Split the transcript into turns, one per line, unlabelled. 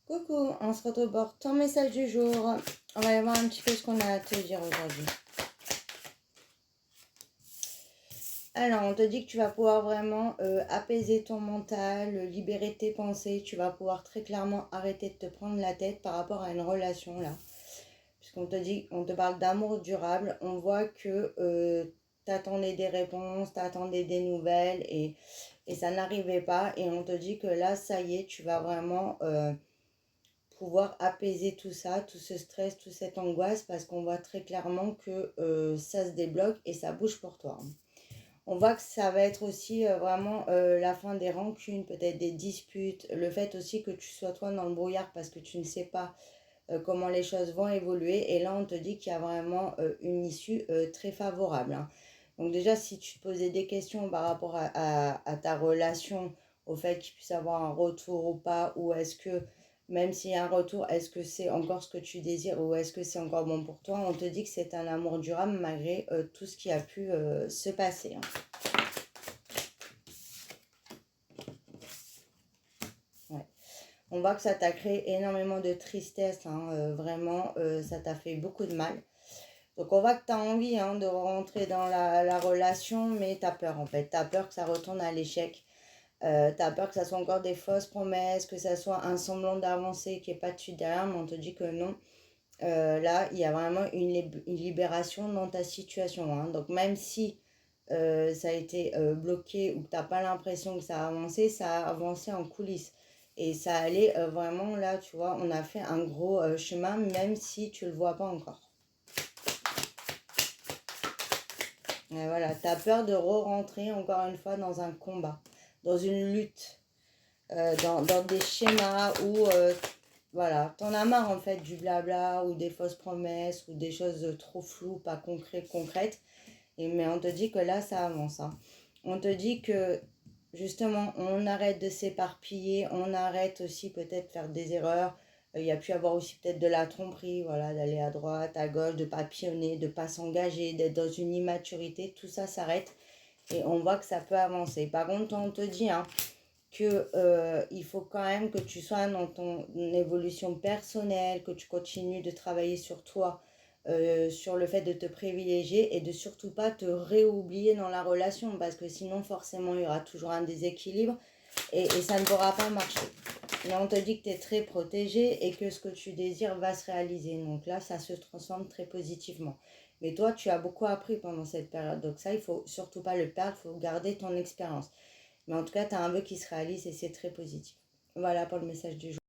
Coucou, on se retrouve pour ton message du jour. On va aller voir un petit peu ce qu'on a à te dire aujourd'hui. Alors, on te dit que tu vas pouvoir vraiment apaiser ton mental, libérer tes pensées. Tu vas pouvoir très clairement arrêter de te prendre la tête par rapport à une relation là. Puisqu'on te dit, on te parle d'amour durable. On voit que t'attendais des réponses, t'attendais des nouvelles et ça n'arrivait pas. Et on te dit que là, ça y est, tu vas vraiment pouvoir apaiser tout ça, tout ce stress, toute cette angoisse, parce qu'on voit très clairement que ça se débloque et ça bouge pour toi. On voit que ça va être aussi vraiment la fin des rancunes, peut-être des disputes, le fait aussi que tu sois toi dans le brouillard parce que tu ne sais pas comment les choses vont évoluer. Et là, on te dit qu'il y a vraiment une issue très favorable, hein. Donc déjà, si tu te posais des questions par rapport à ta relation, au fait qu'il puisse avoir un retour ou pas, ou est-ce que, même s'il y a un retour, est-ce que c'est encore ce que tu désires ou est-ce que c'est encore bon pour toi, on te dit que c'est un amour durable malgré tout ce qui a pu se passer, hein. Ouais. On voit que ça t'a créé énormément de tristesse, hein, vraiment, ça t'a fait beaucoup de mal. Donc on voit que tu as envie, hein, de rentrer dans la relation, mais tu as peur en fait. Tu as peur que ça retourne à l'échec. Tu as peur que ça soit encore des fausses promesses, que ça soit un semblant d'avancée qui n'est pas de suite derrière, mais on te dit que non. Là, il y a vraiment une libération dans ta situation, hein. Donc même si ça a été bloqué ou que tu n'as pas l'impression que ça a avancé, ça a avancé en coulisses. Et ça allait vraiment là, tu vois, on a fait un gros chemin, même si tu ne le vois pas encore. Et voilà, tu as peur de re-rentrer encore une fois dans un combat, dans une lutte, dans des schémas où, voilà, t'en as marre en fait du blabla ou des fausses promesses ou des choses trop floues, pas concrètes. Mais on te dit que là, ça avance, hein. On te dit que justement, on arrête de s'éparpiller, on arrête aussi peut-être de faire des erreurs. Il y a pu avoir aussi peut-être de la tromperie, voilà, d'aller à droite, à gauche, de papillonner, de ne pas s'engager, d'être dans une immaturité, tout ça s'arrête et on voit que ça peut avancer. Par contre, on te dit, hein, que il faut quand même que tu sois dans ton évolution personnelle, que tu continues de travailler sur toi, sur le fait de te privilégier et de surtout pas te réoublier dans la relation parce que sinon forcément il y aura toujours un déséquilibre et ça ne pourra pas marcher. Là on te dit que tu es très protégé et que ce que tu désires va se réaliser. Donc là ça se transforme très positivement. Mais toi tu as beaucoup appris pendant cette période. Donc ça il faut surtout pas le perdre, il faut garder ton expérience. Mais en tout cas, tu as un vœu qui se réalise et c'est très positif. Voilà pour le message du jour.